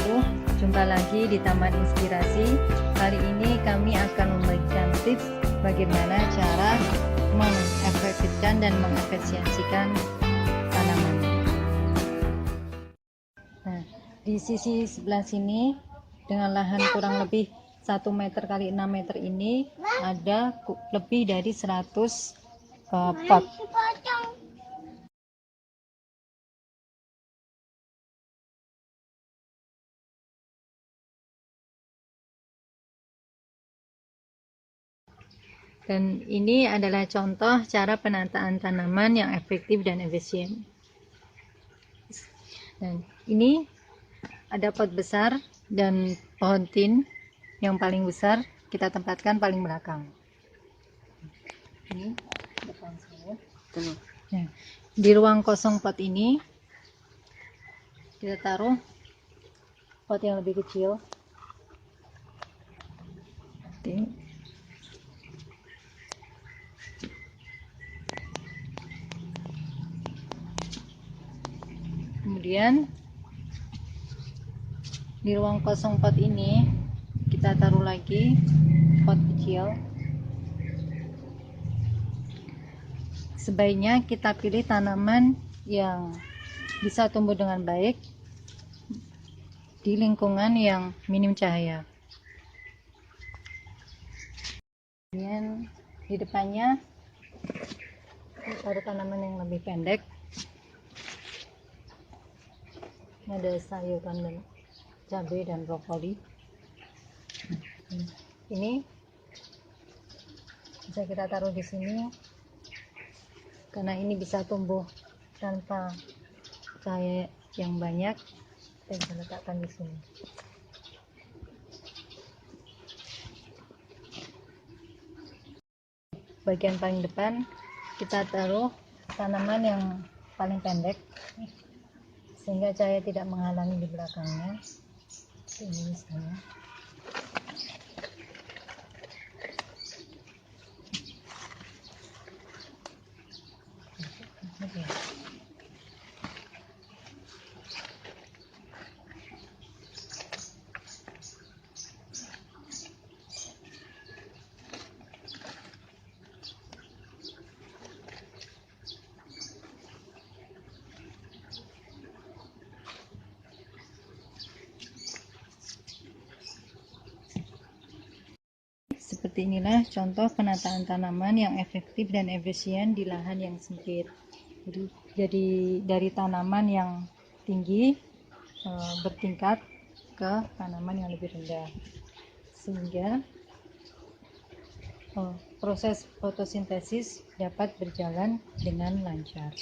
wabarakatuh. Jumpa lagi di Taman Inspirasi. Kali ini kami akan membagikan tips bagaimana cara mengefektifkan dan mengefisiensikan tanaman. Nah, di sisi sebelah sini dengan lahan kurang lebih 1 meter kali 6 meter ini ada lebih dari 100 pot. Dan ini adalah contoh cara penataan tanaman yang efektif dan efisien. Dan ini ada pot besar dan pohon tin yang paling besar kita tempatkan paling belakang. Ini depan saya. Nah, di ruang kosong pot ini kita taruh pot yang lebih kecil. Kemudian di ruang kosong pot ini kita taruh lagi pot kecil. Sebaiknya kita pilih tanaman yang bisa tumbuh dengan baik di lingkungan yang minim cahaya. Kemudian di depannya ada tanaman yang lebih pendek. Ini ada sayuran dan cabai dan brokoli. Ini bisa kita taruh di sini karena ini bisa tumbuh tanpa cahaya yang banyak. Kita bisa letakkan di sini. Bagian paling depan kita taruh tanaman yang paling pendek sehingga cahaya tidak menghalangi di belakangnya. Ini misalnya. Seperti inilah contoh penataan tanaman yang efektif dan efisien di lahan yang sempit. Jadi dari tanaman yang tinggi bertingkat ke tanaman yang lebih rendah, sehingga proses fotosintesis dapat berjalan dengan lancar.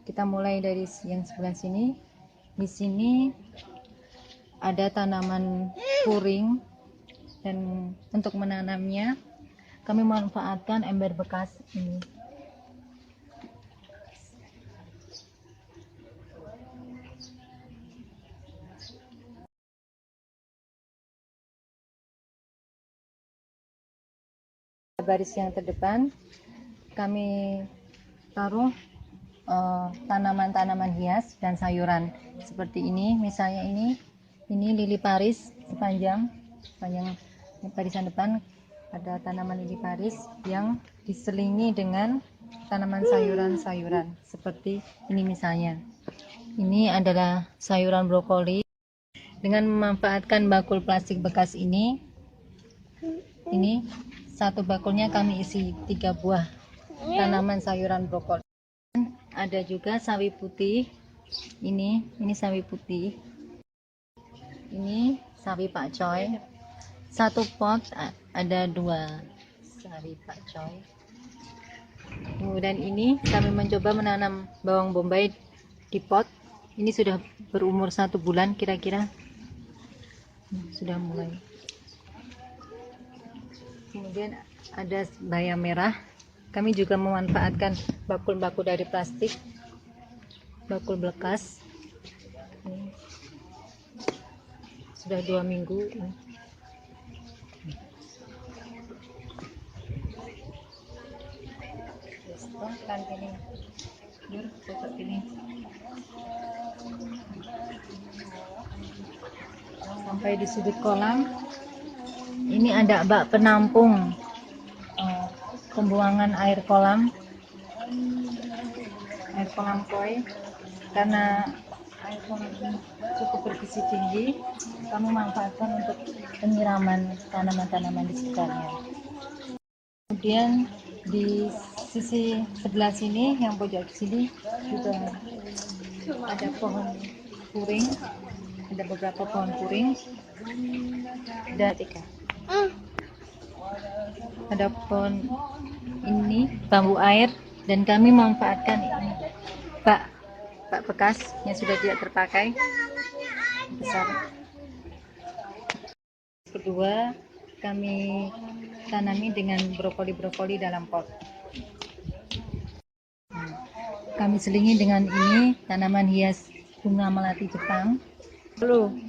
Kita mulai dari yang sebelah sini. Di sini ada tanaman puring. Dan untuk menanamnya kami manfaatkan ember bekas ini. Baris yang terdepan kami taruh tanaman-tanaman hias dan sayuran seperti ini. Misalnya ini lili paris sepanjang barisan depan ada tanaman lili paris yang diselingi dengan tanaman sayuran-sayuran seperti ini. Misalnya ini adalah sayuran brokoli. Dengan memanfaatkan bakul plastik bekas ini satu bakulnya kami isi 3 buah tanaman sayuran brokoli. Ada juga sawi putih. Ini sawi putih. Ini sawi pakcoy. Satu pot ada 2 sawi pakcoy. Kemudian ini kami mencoba menanam bawang bombay di pot. Ini sudah berumur 1 bulan kira-kira. Sudah mulai. Kemudian ada bayam merah. Kami juga memanfaatkan bakul-bakul dari plastik, bakul bekas. Ini sudah 2 minggu. Kan ini seperti ini. sampai di sudut kolam. Ini ada bak penampung pembuangan air kolam koi. Karena air kolam ini cukup bergizi tinggi, kami manfaatkan untuk penyiraman tanaman-tanaman di sekitarnya. Kemudian di sisi sebelah sini, yang pojok sini juga ada pohon puring, ada beberapa pohon puring, ada pohon ini bambu air, dan kami memanfaatkan ini bak bekas yang sudah tidak terpakai besar. Kedua, kami tanami dengan brokoli dalam pot. Kami selingi dengan ini tanaman hias bunga melati Jepang. Lalu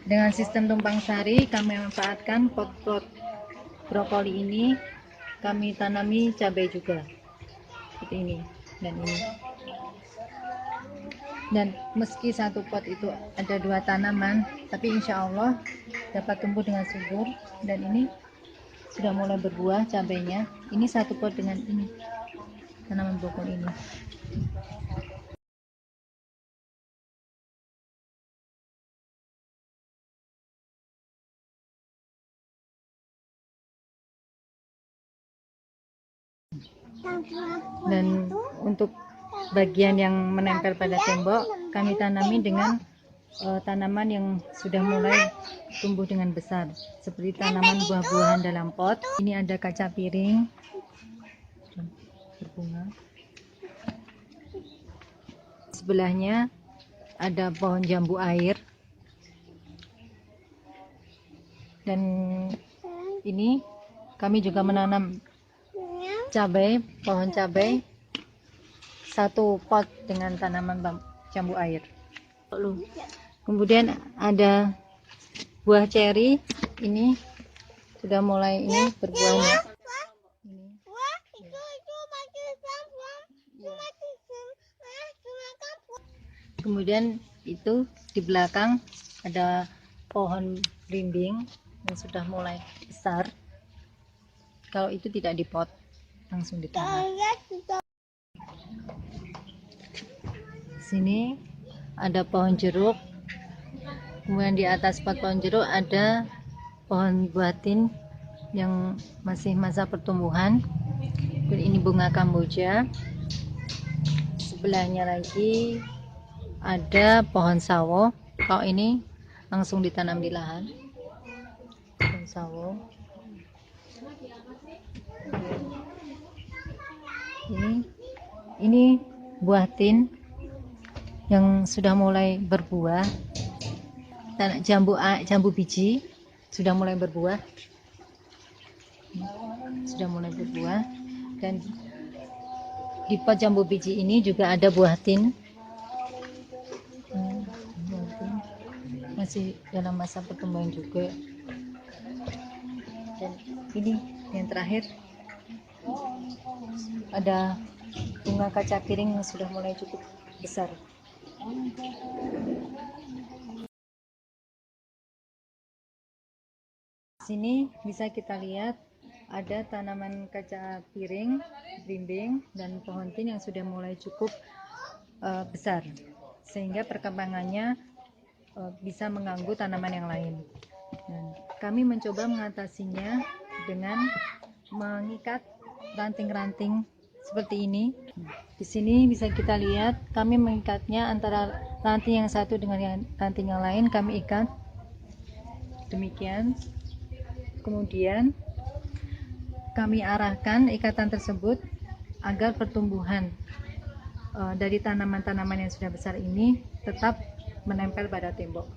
dengan sistem tumpang sari, kami memanfaatkan pot-pot brokoli ini, kami tanami cabai juga seperti ini dan ini. Dan meski satu pot itu ada 2 tanaman, tapi insya Allah dapat tumbuh dengan subur. Dan ini sudah mulai berbuah cabainya. Ini satu pot dengan ini tanaman brokoli ini. Dan untuk bagian yang menempel pada tembok, kami tanami dengan tanaman yang sudah mulai tumbuh dengan besar, seperti tanaman buah-buahan dalam pot. Ini ada kaca piring berbunga. Sebelahnya ada pohon jambu air, dan ini kami juga menanam cabai, pohon cabai, satu pot dengan tanaman jambu air. Kemudian ada buah ceri, ini sudah mulai ini berbuahnya. Kemudian itu di belakang ada pohon belimbing yang sudah mulai besar. Kalau itu tidak dipot, langsung ditanam. Sini ada pohon jeruk. Kemudian di atas pot pohon jeruk ada pohon buatin yang masih masa pertumbuhan. Dan ini bunga kamboja. Sebelahnya lagi ada pohon sawo. Kalau ini langsung ditanam di lahan. Pohon sawo. Ini buah tin yang sudah mulai berbuah. Dan jambu biji sudah mulai berbuah. Dan di pot jambu biji ini juga ada buah tin. Masih dalam masa pertumbuhan juga. Dan ini yang terakhir ada bunga kaca piring yang sudah mulai cukup besar. Sini bisa kita lihat ada tanaman kaca piring, belimbing, dan pohon tin yang sudah mulai cukup besar, sehingga perkembangannya bisa mengganggu tanaman yang lain. Dan kami mencoba mengatasinya dengan mengikat ranting-ranting seperti ini. Di sini bisa kita lihat kami mengikatnya antara ranting yang satu dengan ranting yang lain, kami ikat demikian. Kemudian kami arahkan ikatan tersebut agar pertumbuhan dari tanaman-tanaman yang sudah besar ini tetap menempel pada tembok.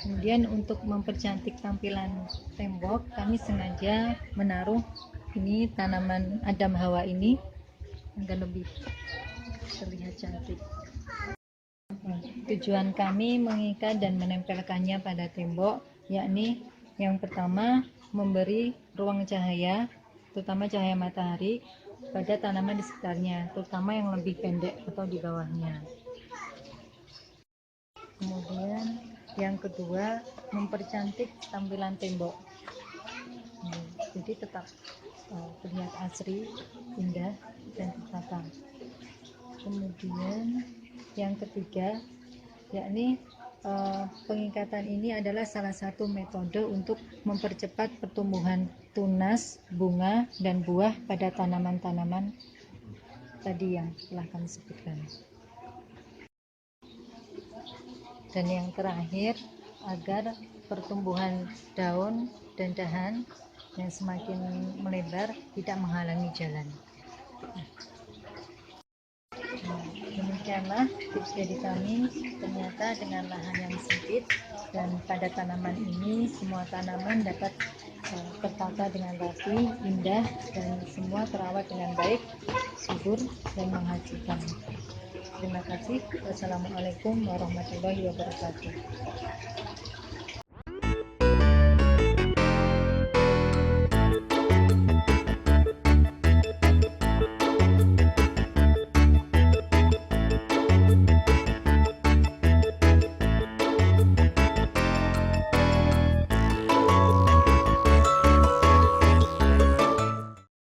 Kemudian untuk mempercantik tampilan tembok, kami sengaja menaruh ini tanaman Adam Hawa ini agar lebih terlihat cantik. Tujuan kami mengikat dan menempelkannya pada tembok, yakni yang pertama memberi ruang cahaya, terutama cahaya matahari, pada tanaman di sekitarnya, terutama yang lebih pendek atau di bawahnya. Kemudian yang kedua, mempercantik tampilan tembok. Jadi tetap terlihat asri, indah, dan tertata. Kemudian yang ketiga, yakni pengikatan ini adalah salah satu metode untuk mempercepat pertumbuhan tunas, bunga, dan buah pada tanaman-tanaman tadi yang telah kami sebutkan. Dan yang terakhir, agar pertumbuhan daun dan dahan yang semakin melebar tidak menghalangi jalan. Demikianlah tips dari kami. Ternyata dengan lahan yang sempit dan pada tanaman ini, semua tanaman dapat tertata dengan rapi, indah, dan semua terawat dengan baik, subur, dan menghasilkan. Terima kasih. Wassalamualaikum warahmatullahi wabarakatuh.